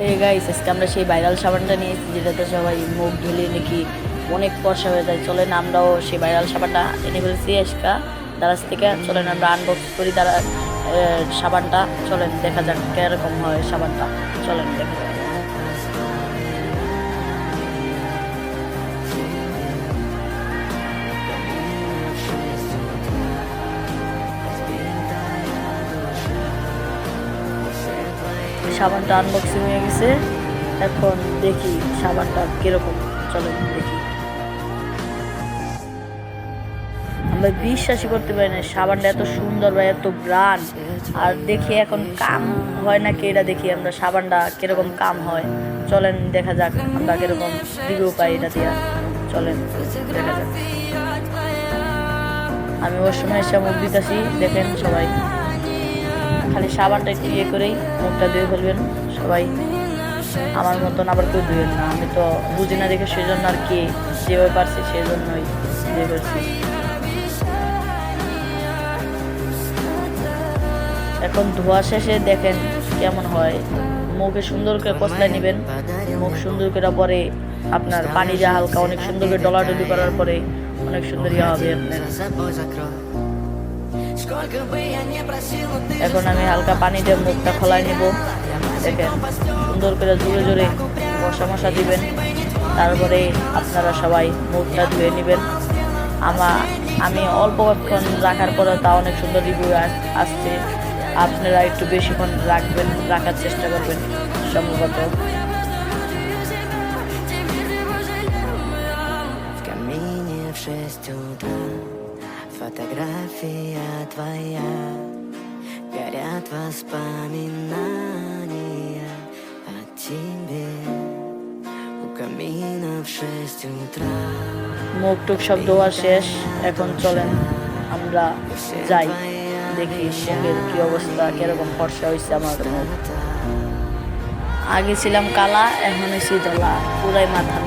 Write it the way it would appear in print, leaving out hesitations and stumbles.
এই গাইস, আজকে আমরা সেই ভাইরাল সাবানটা নিয়েছি যেটাতে সবাই মুখ ধুলে নাকি অনেক ফর্সা হয়ে যায়। চলেন আমরাও সেই ভাইরাল সাবানটা এনে ফেলছি আজকে দারাজ থেকে। চলেন আমরা আনবক্স করি সাবানটা। চলেন দেখা যাক কিরকম হয় সাবানটা। চলেন দেখা যাক। সাবানটা আনবক্সিং হয়ে গেছে, এখন দেখি সাবানটা কিরকম। চলেন দেখি। আমরা বিশ্বাসই করতে পারি না সাবানটা এত সুন্দর বা এত গ্রান। আর দেখি এখন কাম হয় নাকি এটা দেখি আমরা সাবানটা কিরকম কাম হয়। চলেন দেখা যাক আমরা কিরকম রিভিউ পাই এটা দিয়ে। চলেন দেখা যাক। আমি ওর সময় এসে মুখ দিতেছি, দেখেন সবাই। খালি সাবানটা একটু ইয়ে করেই মুখটা ধুয়ে ফেলবেন সবাই। আমার মতন আবার কেউ ধুয়েন না, আমি তো বুঝি না দেখে সেই জন্য আর কি যেভাবে পারছি সেই জন্যই ধুয়ে ফেলছি। এখন ধোয়া শেষে দেখেন কেমন হয়। মুখে সুন্দর করে কষলায় নেবেন, মুখ সুন্দর করে পরে আপনার পানি যা হালকা অনেক সুন্দর করে ডলাডলি করার পরে অনেক সুন্দর ইয়ে হবে আপনার। এখন আমি হালকা পানি দিয়ে মুখটা খোলায় নিব। দেখেন সুন্দর করে জোরে জোরে মশা দিবেন, তারপরে আপনারা সবাই মুখটা ধুয়ে নেবেন। আমি অল্পক্ষণ রাখার পরে তা অনেক সুন্দর রিভিউ আসছে। আপনারা একটু বেশিক্ষণ রাখার চেষ্টা করবেন সম্ভবত। Фотография твоя, горят воспоминания о тебе. У камина в 6 утра. মুখ টুক সব ধোয়া শেষ, এখন চলেন আমরা যাই দেখি মুখের কি অবস্থা, কিরকম ফর্সা হয়েছে আমার মুখ। আগে ছিলাম কালা, এখন এসে ধলা, পুরাই মাথা